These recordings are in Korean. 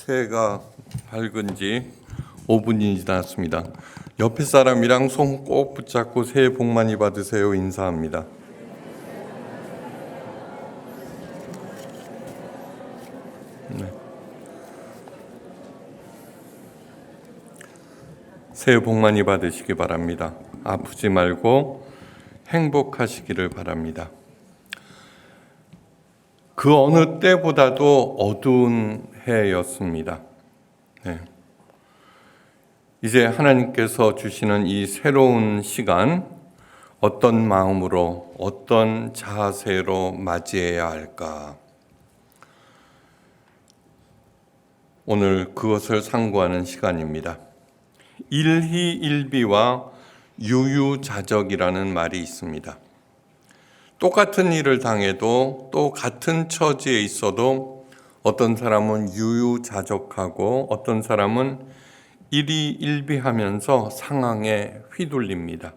새해가 밝은 지 5분이 지났습니다. 옆에 사람이랑 손 꼭 붙잡고 새해 복 많이 받으세요 인사합니다. 네. 새해 복 많이 받으시기 바랍니다. 아프지 말고 행복하시기를 바랍니다. 그 어느 때보다도 어두운 해였습니다. 네. 이제 하나님께서 주시는 이 새로운 시간, 어떤 마음으로, 어떤 자세로 맞이해야 할까? 오늘 그것을 상고하는 시간입니다. 일희일비와 유유자적이라는 말이 있습니다. 똑같은 일을 당해도 또 같은 처지에 있어도 어떤 사람은 유유자적하고 어떤 사람은 일희일비하면서 상황에 휘둘립니다.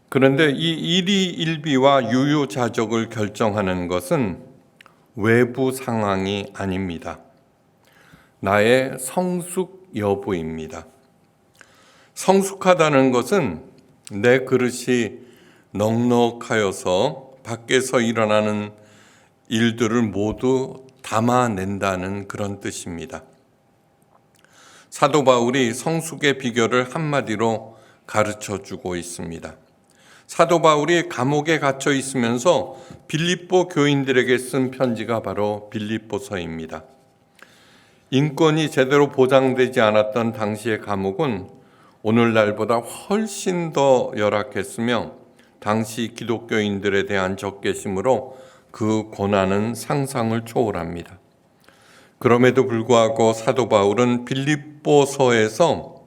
그런데 이 일희일비와 유유자적을 결정하는 것은 외부 상황이 아닙니다. 나의 성숙 여부입니다. 성숙하다는 것은 내 그릇이 넉넉하여서 밖에서 일어나는 일들을 모두 담아낸다는 그런 뜻입니다. 사도 바울이 성숙의 비결을 한마디로 가르쳐주고 있습니다. 사도 바울이 감옥에 갇혀 있으면서 빌립보 교인들에게 쓴 편지가 바로 빌립보서입니다. 인권이 제대로 보장되지 않았던 당시의 감옥은 오늘날보다 훨씬 더 열악했으며 당시 기독교인들에 대한 적개심으로 그 고난은 상상을 초월합니다. 그럼에도 불구하고 사도 바울은 빌립보서에서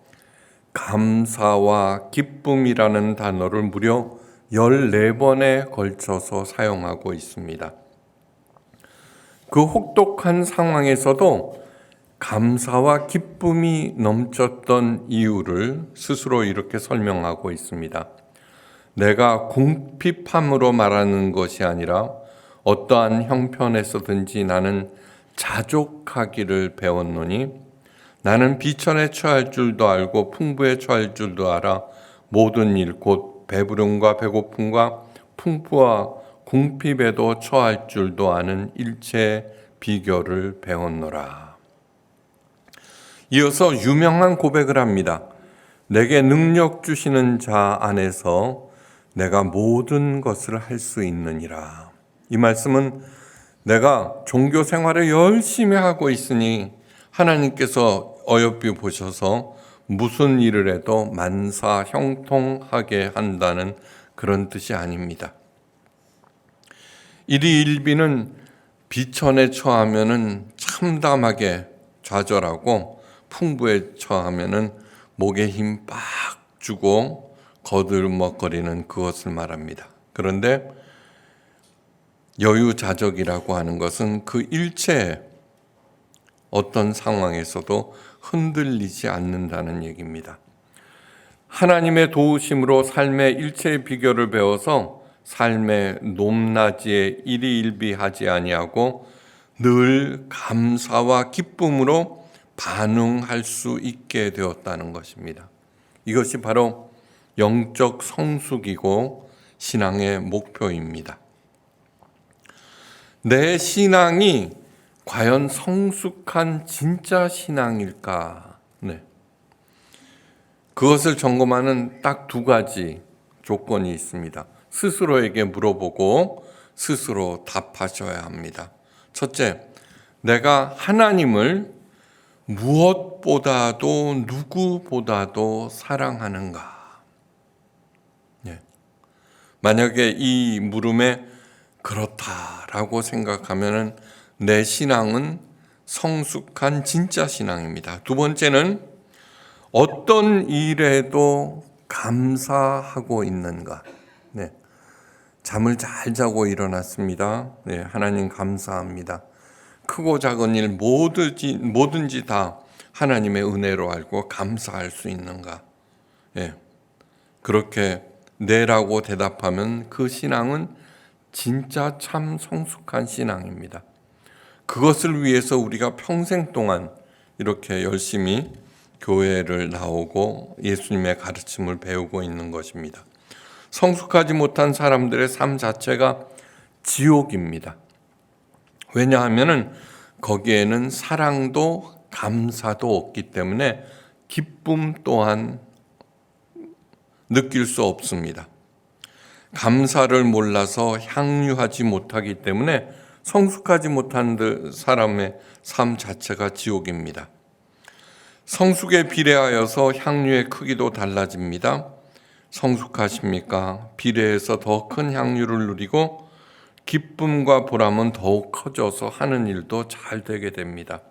감사와 기쁨이라는 단어를 무려 14번에 걸쳐서 사용하고 있습니다. 그 혹독한 상황에서도 감사와 기쁨이 넘쳤던 이유를 스스로 이렇게 설명하고 있습니다. 내가 궁핍함으로 말하는 것이 아니라 어떠한 형편에서든지 나는 자족하기를 배웠노니 나는 비천에 처할 줄도 알고 풍부에 처할 줄도 알아 모든 일 곧 배부름과 배고픔과 풍부와 궁핍에도 처할 줄도 아는 일체의 비결을 배웠노라. 이어서 유명한 고백을 합니다. 내게 능력 주시는 자 안에서 내가 모든 것을 할 수 있느니라. 이 말씀은 내가 종교 생활을 열심히 하고 있으니 하나님께서 어여삐 보셔서 무슨 일을 해도 만사 형통하게 한다는 그런 뜻이 아닙니다. 일희일비는 비천에 처하면은 참담하게 좌절하고 풍부에 처하면은 목에 힘 빡 주고 거들먹거리는 그것을 말합니다. 그런데 여유자적이라고 하는 것은 그 일체에 어떤 상황에서도 흔들리지 않는다는 얘기입니다. 하나님의 도우심으로 삶의 일체의 비결을 배워서 삶의 높낮이에 일희일비하지 아니하고 늘 감사와 기쁨으로 반응할 수 있게 되었다는 것입니다. 이것이 바로 영적 성숙이고 신앙의 목표입니다. 내 신앙이 과연 성숙한 진짜 신앙일까? 네. 그것을 점검하는 딱 두 가지 조건이 있습니다. 스스로에게 물어보고 스스로 답하셔야 합니다. 첫째, 내가 하나님을 무엇보다도 누구보다도 사랑하는가? 네. 만약에 이 물음에 그렇다라고 생각하면 내 신앙은 성숙한 진짜 신앙입니다. 두 번째는 어떤 일에도 감사하고 있는가? 네. 잠을 잘 자고 일어났습니다. 네, 하나님 감사합니다. 크고 작은 일 뭐든지 다 하나님의 은혜로 알고 감사할 수 있는가? 네. 그렇게 네라고 대답하면 그 신앙은 진짜 참 성숙한 신앙입니다. 그것을 위해서 우리가 평생 동안 이렇게 열심히 교회를 나오고 예수님의 가르침을 배우고 있는 것입니다. 성숙하지 못한 사람들의 삶 자체가 지옥입니다. 왜냐하면 거기에는 사랑도 감사도 없기 때문에 기쁨 또한 느낄 수 없습니다. 감사를 몰라서 향유하지 못하기 때문에 성숙하지 못한 사람의 삶 자체가 지옥입니다. 성숙에 비례하여서 향유의 크기도 달라집니다. 성숙하십니까? 비례해서 더 큰 향유를 누리고 기쁨과 보람은 더욱 커져서 하는 일도 잘 되게 됩니다.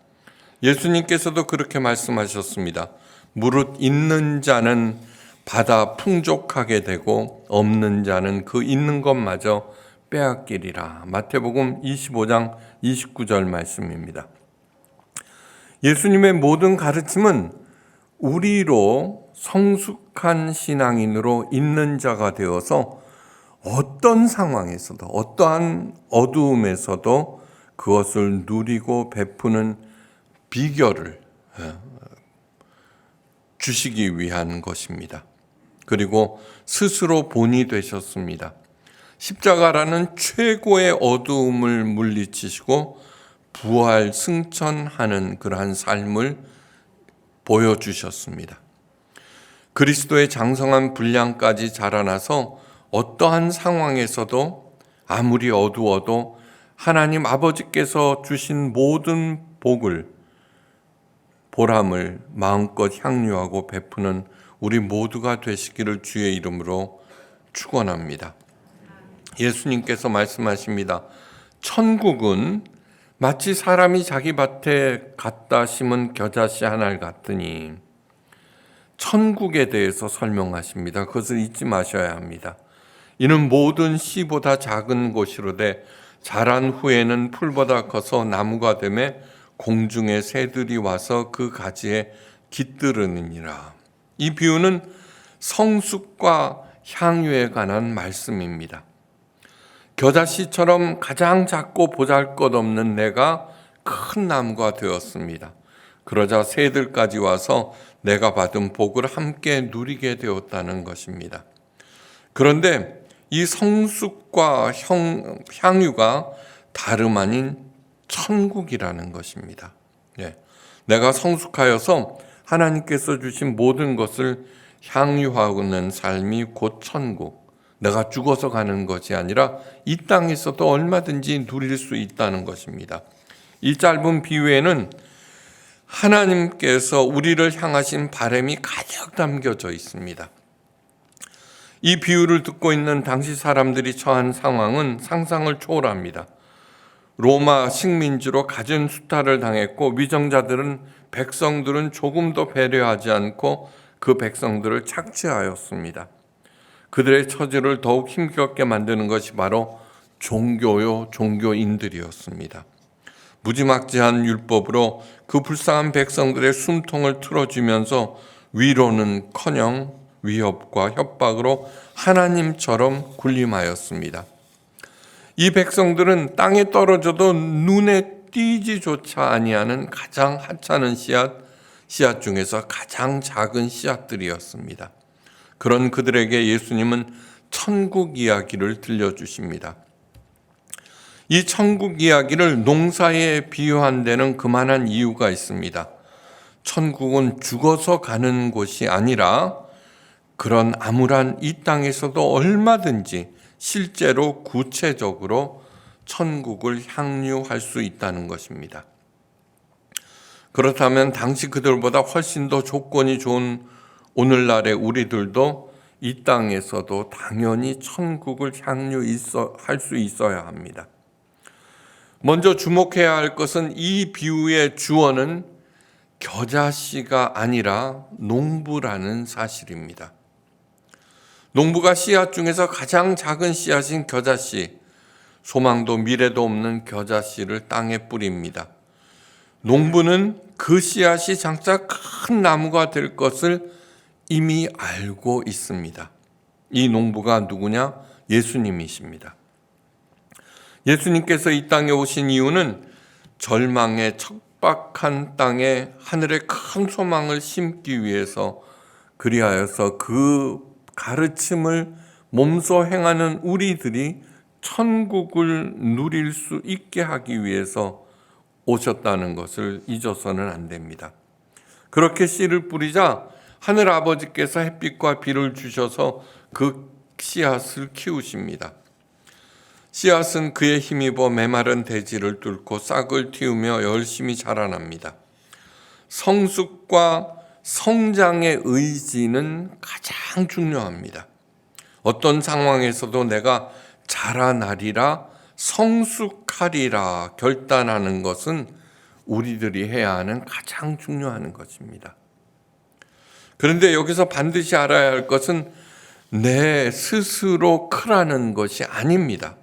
예수님께서도 그렇게 말씀하셨습니다. 무릇 있는 자는 받아 풍족하게 되고 없는 자는 그 있는 것마저 빼앗기리라. 마태복음 25장 29절 말씀입니다. 예수님의 모든 가르침은 우리로 성숙한 신앙인으로 있는 자가 되어서 어떤 상황에서도 어떠한 어두움에서도 그것을 누리고 베푸는 비결을 주시기 위한 것입니다. 그리고 스스로 본이 되셨습니다. 십자가라는 최고의 어두움을 물리치시고 부활 승천하는 그러한 삶을 보여주셨습니다. 그리스도의 장성한 분량까지 자라나서 어떠한 상황에서도 아무리 어두워도 하나님 아버지께서 주신 모든 복을, 보람을 마음껏 향유하고 베푸는 우리 모두가 되시기를 주의 이름으로 축원합니다. 예수님께서 말씀하십니다. 천국은 마치 사람이 자기 밭에 갖다 심은 겨자씨 하나를 같으니, 천국에 대해서 설명하십니다. 그것을 잊지 마셔야 합니다. 이는 모든 씨보다 작은 곳이로되 자란 후에는 풀보다 커서 나무가 되매 공중의 새들이 와서 그 가지에 깃들으느니라. 이 비유는 성숙과 향유에 관한 말씀입니다. 겨자씨처럼 가장 작고 보잘것없는 내가 큰 나무가 되었습니다. 그러자 새들까지 와서 내가 받은 복을 함께 누리게 되었다는 것입니다. 그런데 이 성숙과 향유가 다름 아닌 천국이라는 것입니다. 내가 성숙하여서 하나님께서 주신 모든 것을 향유하는 삶이 곧 천국. 내가 죽어서 가는 것이 아니라 이 땅에서도 얼마든지 누릴 수 있다는 것입니다. 이 짧은 비유에는 하나님께서 우리를 향하신 바람이 가득 담겨져 있습니다. 이 비유를 듣고 있는 당시 사람들이 처한 상황은 상상을 초월합니다. 로마 식민지로 갖은 수탈을 당했고 백성들은 조금도 배려하지 않고 그 백성들을 착취하였습니다. 그들의 처지를 더욱 힘겹게 만드는 것이 바로 종교인들이었습니다. 무지막지한 율법으로 그 불쌍한 백성들의 숨통을 틀어주면서 위로는커녕 위협과 협박으로 하나님처럼 군림하였습니다. 이 백성들은 땅에 떨어져도 눈에 띄지조차 아니하는 가장 하찮은 씨앗 중에서 가장 작은 씨앗들이었습니다. 그런 그들에게 예수님은 천국 이야기를 들려주십니다. 이 천국 이야기를 농사에 비유한 데는 그만한 이유가 있습니다. 천국은 죽어서 가는 곳이 아니라 그런 암울한 이 땅에서도 얼마든지 실제로 구체적으로 천국을 향유할 수 있다는 것입니다. 그렇다면 당시 그들보다 훨씬 더 조건이 좋은 오늘날의 우리들도 이 땅에서도 당연히 천국을 향유할 수 있어야 합니다. 먼저 주목해야 할 것은 이 비유의 주어는 겨자씨가 아니라 농부라는 사실입니다. 농부가 씨앗 중에서 가장 작은 씨앗인 겨자씨, 소망도 미래도 없는 겨자씨를 땅에 뿌립니다. 농부는 그 씨앗이 장차 큰 나무가 될 것을 이미 알고 있습니다. 이 농부가 누구냐? 예수님이십니다. 예수님께서 이 땅에 오신 이유는 절망의 척박한 땅에 하늘의 큰 소망을 심기 위해서 그리하여서 그 가르침을 몸소 행하는 우리들이 천국을 누릴 수 있게 하기 위해서 오셨다는 것을 잊어서는 안 됩니다. 그렇게 씨를 뿌리자 하늘 아버지께서 햇빛과 비를 주셔서 그 씨앗을 키우십니다. 씨앗은 그에 힘입어 메마른 대지를 뚫고 싹을 틔우며 열심히 자라납니다. 성숙과 성장의 의지는 가장 중요합니다. 어떤 상황에서도 내가 자라나리라 성숙하리라 결단하는 것은 우리들이 해야 하는 가장 중요한 것입니다. 그런데 여기서 반드시 알아야 할 것은 내 스스로 크라는 것이 아닙니다.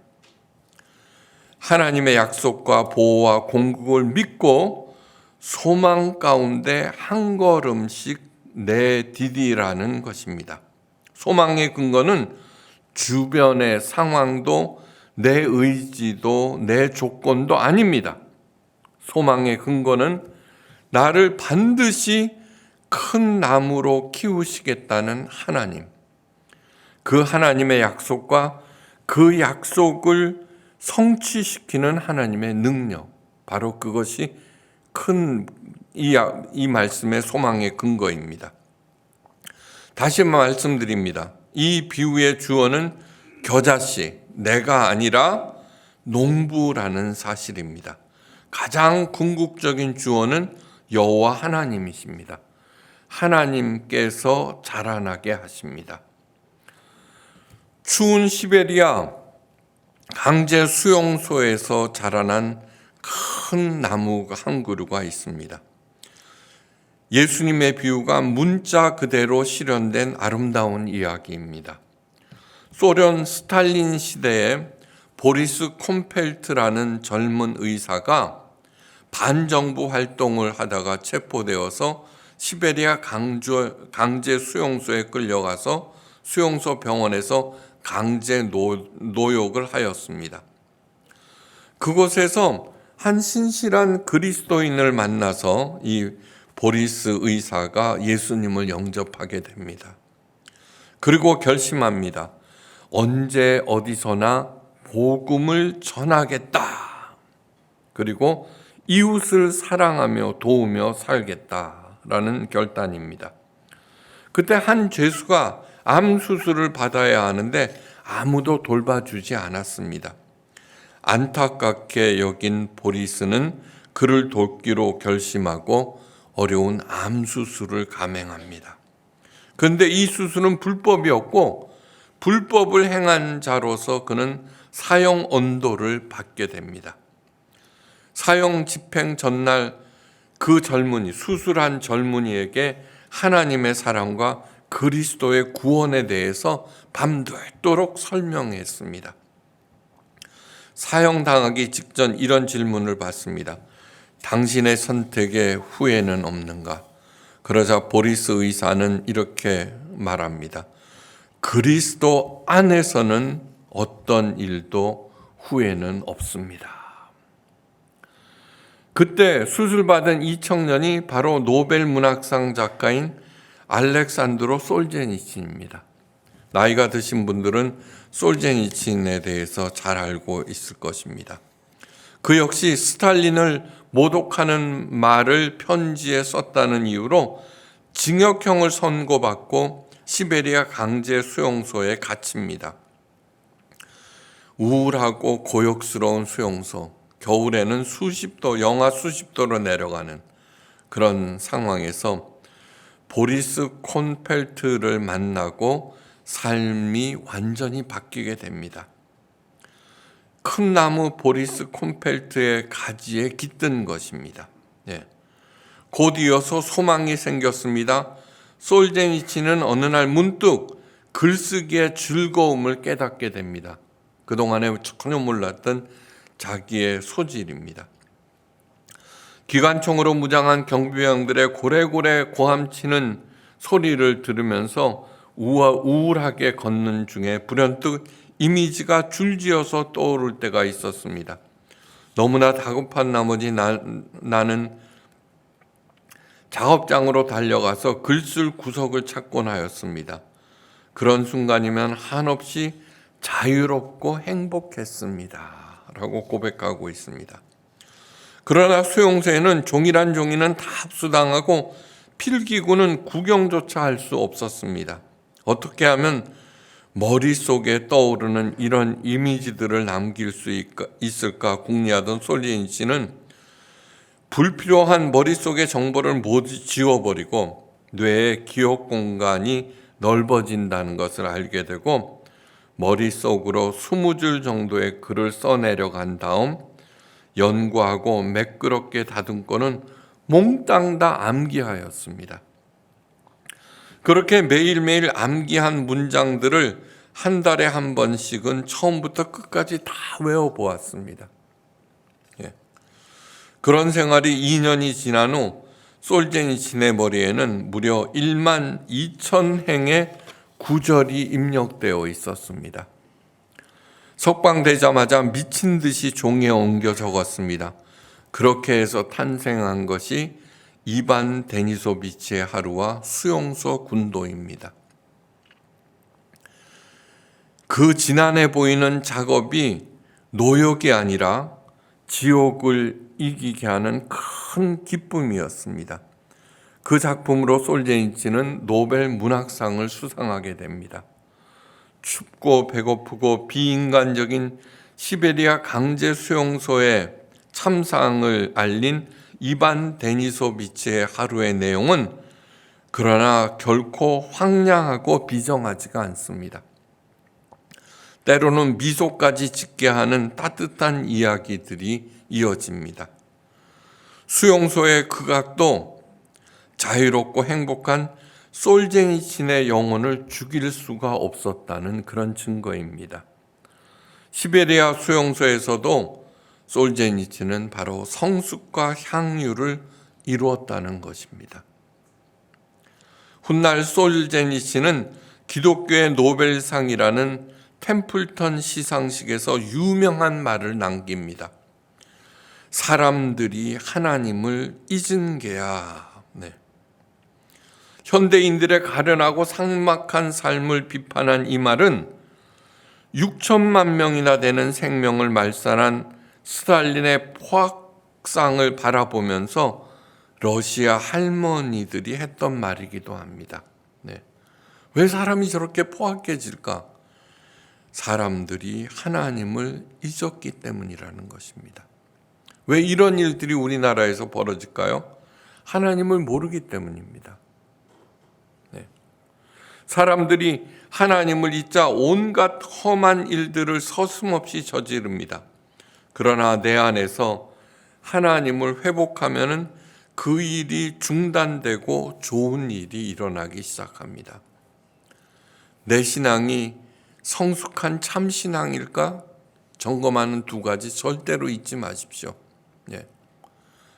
하나님의 약속과 보호와 공급을 믿고 소망 가운데 한 걸음씩 내디디라는 것입니다. 소망의 근거는 주변의 상황도 내 의지도 내 조건도 아닙니다. 소망의 근거는 나를 반드시 큰 나무로 키우시겠다는 하나님, 그 하나님의 약속과 그 약속을 성취시키는 하나님의 능력, 바로 그것이 큰 이 말씀의 소망의 근거입니다. 다시 말씀드립니다. 이 비유의 주어는 겨자씨, 내가 아니라 농부라는 사실입니다. 가장 궁극적인 주어는 여호와 하나님이십니다. 하나님께서 자라나게 하십니다. 추운 시베리아 강제 수용소에서 자라난 큰 나무 한 그루가 있습니다. 예수님의 비유가 문자 그대로 실현된 아름다운 이야기입니다. 소련 스탈린 시대에 보리스 콤펠트라는 젊은 의사가 반정부 활동을 하다가 체포되어서 시베리아 강제 수용소에 끌려가서 수용소 병원에서 강제 노역을 하였습니다. 그곳에서 한 신실한 그리스도인을 만나서 이 보리스 의사가 예수님을 영접하게 됩니다. 그리고 결심합니다. 언제 어디서나 복음을 전하겠다. 그리고 이웃을 사랑하며 도우며 살겠다라는 결단입니다. 그때 한 죄수가 암 수술을 받아야 하는데 아무도 돌봐주지 않았습니다. 안타깝게 여긴 보리스는 그를 돕기로 결심하고 어려운 암 수술을 감행합니다. 그런데 이 수술은 불법이었고 불법을 행한 자로서 그는 사형 언도를 받게 됩니다. 사형 집행 전날 그 젊은이, 수술한 젊은이에게 하나님의 사랑과 그리스도의 구원에 대해서 밤새도록 설명했습니다. 사형당하기 직전 이런 질문을 받습니다. 당신의 선택에 후회는 없는가? 그러자 보리스 의사는 이렇게 말합니다. 그리스도 안에서는 어떤 일도 후회는 없습니다. 그때 수술받은 이 청년이 바로 노벨 문학상 작가인 알렉산드로 솔제니친입니다. 나이가 드신 분들은 솔제니친에 대해서 잘 알고 있을 것입니다. 그 역시 스탈린을 모독하는 말을 편지에 썼다는 이유로 징역형을 선고받고 시베리아 강제 수용소에 갇힙니다. 우울하고 고역스러운 수용소, 겨울에는 영하 수십 도로 내려가는 그런 상황에서 보리스 콘펠트를 만나고 삶이 완전히 바뀌게 됩니다. 큰 나무 보리스 콘펠트의 가지에 깃든 것입니다. 곧 이어서 소망이 생겼습니다. 솔제니치는 어느 날 문득 글쓰기의 즐거움을 깨닫게 됩니다. 그동안에 전혀 몰랐던 자기의 소질입니다. 기관총으로 무장한 경비병들의 고래고래 고함치는 소리를 들으면서 우울하게 걷는 중에 불현듯 이미지가 줄지어서 떠오를 때가 있었습니다. 너무나 다급한 나머지 나는 작업장으로 달려가서 글 쓸 구석을 찾곤 하였습니다. 그런 순간이면 한없이 자유롭고 행복했습니다. 라고 고백하고 있습니다. 그러나 수용소에는 종이란 종이는 다 흡수당하고 필기구는 구경조차 할 수 없었습니다. 어떻게 하면 머릿속에 떠오르는 이런 이미지들을 남길 수 있을까 궁리하던 솔제니치는 불필요한 머릿속의 정보를 모두 지워버리고 뇌의 기억 공간이 넓어진다는 것을 알게 되고 머릿속으로 20줄 정도의 글을 써내려간 다음 연구하고 매끄럽게 다듬고는 몽땅 다 암기하였습니다. 그렇게 매일매일 암기한 문장들을 한 달에 한 번씩은 처음부터 끝까지 다 외워보았습니다. 그런 생활이 2년이 지난 후 솔제니친의 머리에는 무려 1만 2천 행의 구절이 입력되어 있었습니다. 석방되자마자 미친 듯이 종이에 옮겨 적었습니다. 그렇게 해서 탄생한 것이 이반 데니소비치의 하루와 수용소 군도입니다. 그 지난해 보이는 작업이 노역이 아니라 지옥을 이기게 하는 큰 기쁨이었습니다. 그 작품으로 솔제니치는 노벨 문학상을 수상하게 됩니다. 춥고 배고프고 비인간적인 시베리아 강제 수용소의 참상을 알린 이반 데니소비치의 하루의 내용은 그러나 결코 황량하고 비정하지가 않습니다. 때로는 미소까지 짓게 하는 따뜻한 이야기들이 이어집니다. 수용소의 극악도 자유롭고 행복한 솔제니친의 영혼을 죽일 수가 없었다는 그런 증거입니다. 시베리아 수용소에서도 솔제니친은 바로 성숙과 향유를 이루었다는 것입니다. 훗날 솔제니친은 기독교의 노벨상이라는 템플턴 시상식에서 유명한 말을 남깁니다. 사람들이 하나님을 잊은 게야. 현대인들의 가련하고 삭막한 삶을 비판한 이 말은 6천만 명이나 되는 생명을 말살한 스탈린의 포악상을 바라보면서 러시아 할머니들이 했던 말이기도 합니다. 왜 사람이 저렇게 포악해질까? 사람들이 하나님을 잊었기 때문이라는 것입니다. 왜 이런 일들이 우리나라에서 벌어질까요? 하나님을 모르기 때문입니다. 사람들이 하나님을 잊자 온갖 험한 일들을 서슴없이 저지릅니다. 그러나 내 안에서 하나님을 회복하면은 그 일이 중단되고 좋은 일이 일어나기 시작합니다. 내 신앙이 성숙한 참신앙일까? 점검하는 두 가지 절대로 잊지 마십시오.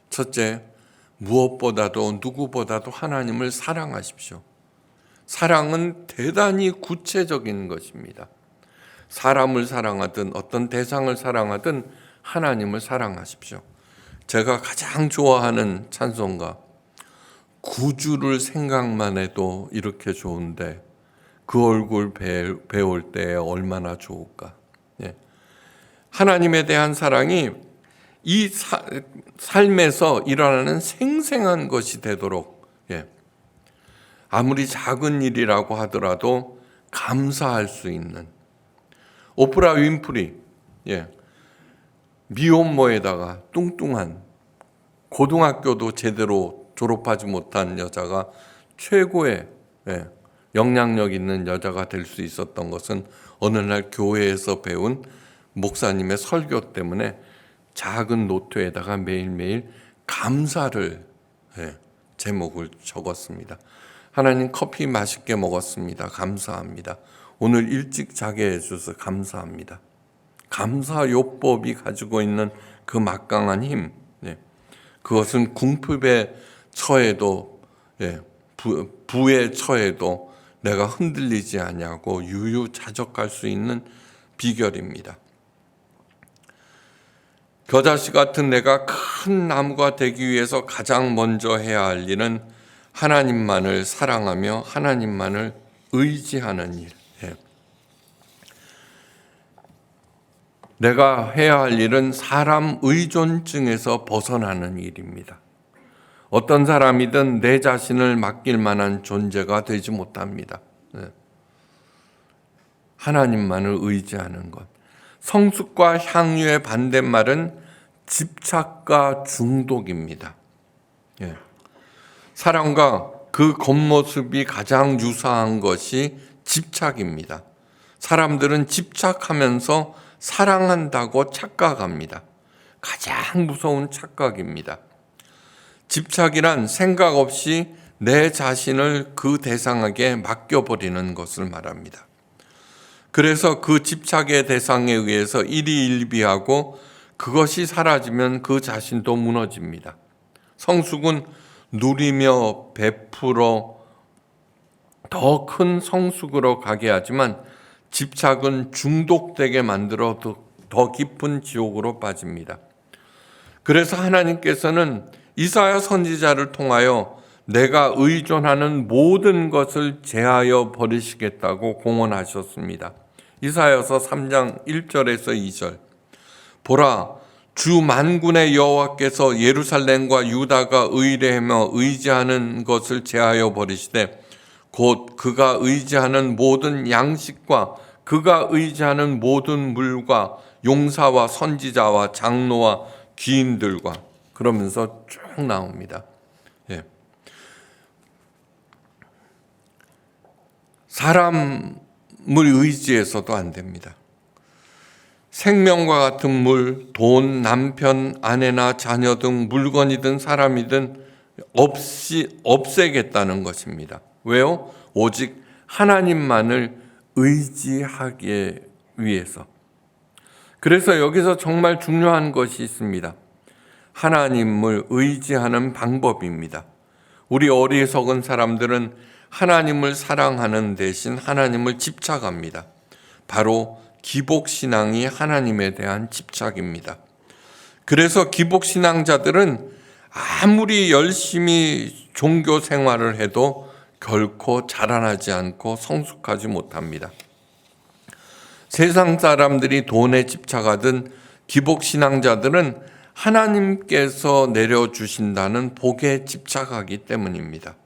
첫째, 무엇보다도 누구보다도 하나님을 사랑하십시오. 사랑은 대단히 구체적인 것입니다. 사람을 사랑하든 어떤 대상을 사랑하든 하나님을 사랑하십시오. 제가 가장 좋아하는 찬송가, 구주를 생각만 해도 이렇게 좋은데 그 얼굴 배울 때 얼마나 좋을까. 하나님에 대한 사랑이 이 삶에서 일어나는 생생한 것이 되도록 아무리 작은 일이라고 하더라도 감사할 수 있는 오프라 윈프리 미혼모에다가 뚱뚱한 고등학교도 제대로 졸업하지 못한 여자가 최고의 영향력 있는 여자가 될 수 있었던 것은 어느 날 교회에서 배운 목사님의 설교 때문에 작은 노트에다가 매일매일 감사를 제목을 적었습니다. 하나님, 커피 맛있게 먹었습니다. 감사합니다. 오늘 일찍 자게 해주셔서 감사합니다. 감사요법이 가지고 있는 그 막강한 힘, 그것은 궁핍에 처해도 부에 처해도 내가 흔들리지 아니하고 유유자적할 수 있는 비결입니다. 겨자씨 같은 내가 큰 나무가 되기 위해서 가장 먼저 해야 할 일은 하나님만을 사랑하며 하나님만을 의지하는 일. 내가 해야 할 일은 사람 의존증에서 벗어나는 일입니다. 어떤 사람이든 내 자신을 맡길 만한 존재가 되지 못합니다. 하나님만을 의지하는 것. 성숙과 향유의 반대말은 집착과 중독입니다. 사랑과 그 겉모습이 가장 유사한 것이 집착입니다. 사람들은 집착하면서 사랑한다고 착각합니다. 가장 무서운 착각입니다. 집착이란 생각 없이 내 자신을 그 대상에게 맡겨버리는 것을 말합니다. 그래서 그 집착의 대상에 의해서 일희일비하고 그것이 사라지면 그 자신도 무너집니다. 성숙은 누리며 베풀어 더 큰 성숙으로 가게 하지만 집착은 중독되게 만들어 더 깊은 지옥으로 빠집니다. 그래서 하나님께서는 이사야 선지자를 통하여 내가 의존하는 모든 것을 제하여 버리시겠다고 공언하셨습니다. 이사야서 3장 1절에서 2절. 보라, 주 만군의 여호와께서 예루살렘과 유다가 의뢰하며 의지하는 것을 제하여 버리시되 곧 그가 의지하는 모든 양식과 그가 의지하는 모든 물과 용사와 선지자와 장로와 귀인들과 그러면서 쭉 나옵니다. 사람을 의지해서도 안 됩니다. 생명과 같은 물, 돈, 남편, 아내나 자녀 등 물건이든 사람이든 없애겠다는 것입니다. 왜요? 오직 하나님만을 의지하기 위해서. 그래서 여기서 정말 중요한 것이 있습니다. 하나님을 의지하는 방법입니다. 우리 어리석은 사람들은 하나님을 사랑하는 대신 하나님을 집착합니다. 바로 기복신앙이 하나님에 대한 집착입니다. 그래서 기복신앙자들은 아무리 열심히 종교 생활을 해도 결코 자라나지 않고 성숙하지 못합니다. 세상 사람들이 돈에 집착하든 기복신앙자들은 하나님께서 내려주신다는 복에 집착하기 때문입니다.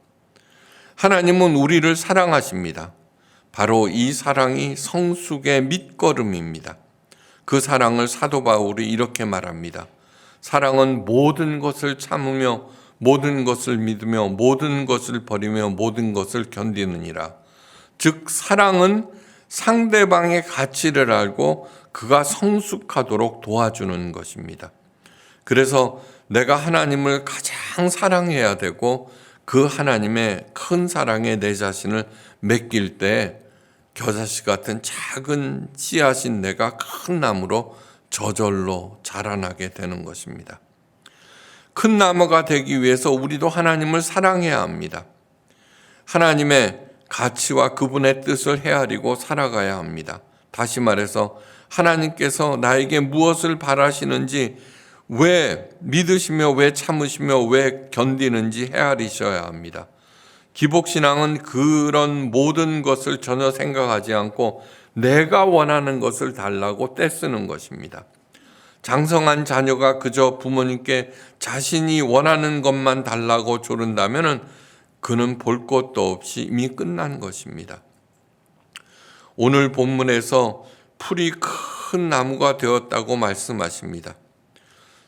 하나님은 우리를 사랑하십니다. 바로 이 사랑이 성숙의 밑거름입니다. 그 사랑을 사도 바울이 이렇게 말합니다. 사랑은 모든 것을 참으며 모든 것을 믿으며 모든 것을 버리며 모든 것을 견디느니라. 즉 사랑은 상대방의 가치를 알고 그가 성숙하도록 도와주는 것입니다. 그래서 내가 하나님을 가장 사랑해야 되고 그 하나님의 큰 사랑에 내 자신을 맡길 때 겨자씨 같은 작은 씨앗인 내가 큰 나무로 저절로 자라나게 되는 것입니다. 큰 나무가 되기 위해서 우리도 하나님을 사랑해야 합니다. 하나님의 가치와 그분의 뜻을 헤아리고 살아가야 합니다. 다시 말해서 하나님께서 나에게 무엇을 바라시는지, 왜 믿으시며 왜 참으시며 왜 견디는지 헤아리셔야 합니다. 기복신앙은 그런 모든 것을 전혀 생각하지 않고 내가 원하는 것을 달라고 떼쓰는 것입니다. 장성한 자녀가 그저 부모님께 자신이 원하는 것만 달라고 조른다면 그는 볼 것도 없이 이미 끝난 것입니다. 오늘 본문에서 풀이 큰 나무가 되었다고 말씀하십니다.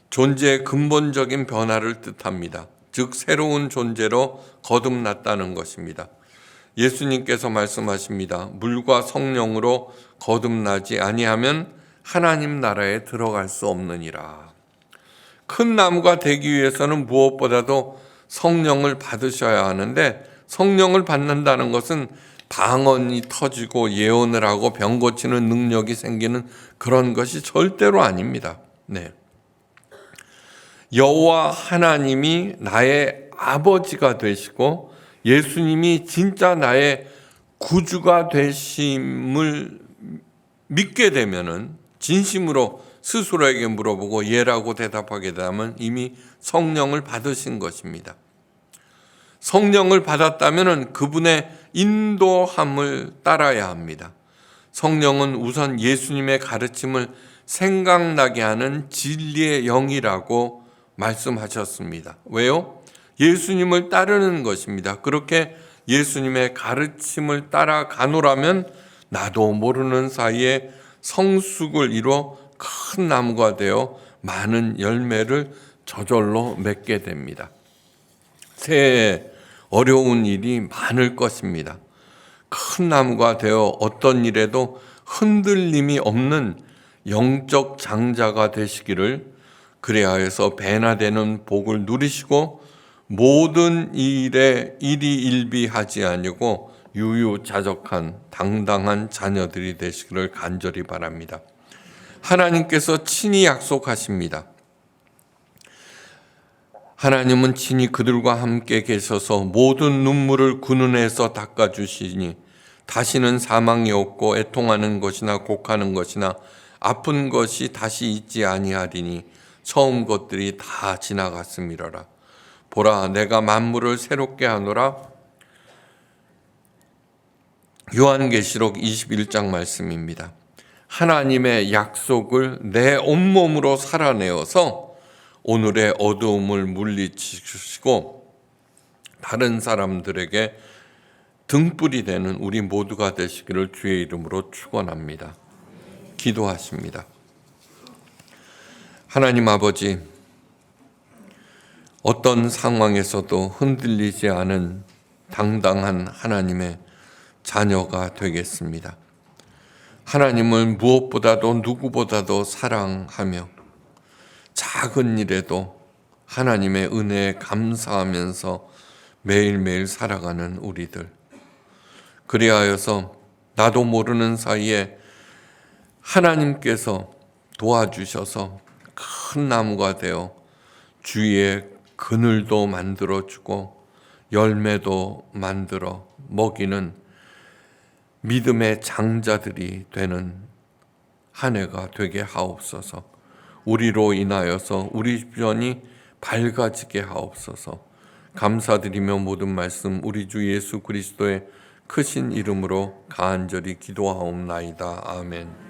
존재의 근본적인 변화를 뜻합니다. 즉 새로운 존재로 거듭났다는 것입니다. 예수님께서 말씀하십니다. 물과 성령으로 거듭나지 아니하면 하나님 나라에 들어갈 수 없느니라. 큰 나무가 되기 위해서는 무엇보다도 성령을 받으셔야 하는데, 성령을 받는다는 것은 방언이 터지고 예언을 하고 병 고치는 능력이 생기는 그런 것이 절대로 아닙니다. 여호와 하나님이 나의 아버지가 되시고 예수님이 진짜 나의 구주가 되심을 믿게 되면은, 진심으로 스스로에게 물어보고 예라고 대답하게 되면 이미 성령을 받으신 것입니다. 성령을 받았다면 그분의 인도함을 따라야 합니다. 성령은 우선 예수님의 가르침을 생각나게 하는 진리의 영이라고 말씀하셨습니다. 왜요? 예수님을 따르는 것입니다. 그렇게 예수님의 가르침을 따라가노라면 나도 모르는 사이에 성숙을 이뤄 큰 나무가 되어 많은 열매를 저절로 맺게 됩니다. 새해에 어려운 일이 많을 것입니다. 큰 나무가 되어 어떤 일에도 흔들림이 없는 영적 장자가 되시기를, 그래야 해서 배나 되는 복을 누리시고 모든 일에 일희일비하지 아니고 유유자적한 당당한 자녀들이 되시기를 간절히 바랍니다. 하나님께서 친히 약속하십니다. 하나님은 친히 그들과 함께 계셔서 모든 눈물을 그 눈에서 닦아주시니 다시는 사망이 없고 애통하는 것이나 곡하는 것이나 아픈 것이 다시 있지 아니하리니 처음 것들이 다 지나갔음이로라. 보라, 내가 만물을 새롭게 하노라. 요한계시록 21장 말씀입니다. 하나님의 약속을 내 온몸으로 살아내어서 오늘의 어두움을 물리치시고 다른 사람들에게 등불이 되는 우리 모두가 되시기를 주의 이름으로 축원합니다. 기도하십니다. 하나님 아버지, 어떤 상황에서도 흔들리지 않은 당당한 하나님의 자녀가 되겠습니다. 하나님을 무엇보다도 누구보다도 사랑하며 작은 일에도 하나님의 은혜에 감사하면서 매일매일 살아가는 우리들, 그래야 하여서 나도 모르는 사이에 하나님께서 도와주셔서 큰 나무가 되어 주위에 그늘도 만들어주고 열매도 만들어 먹이는 믿음의 장자들이 되는 한 해가 되게 하옵소서. 우리로 인하여서 우리 주변이 밝아지게 하옵소서. 감사드리며 모든 말씀 우리 주 예수 그리스도의 크신 이름으로 간절히 기도하옵나이다. 아멘.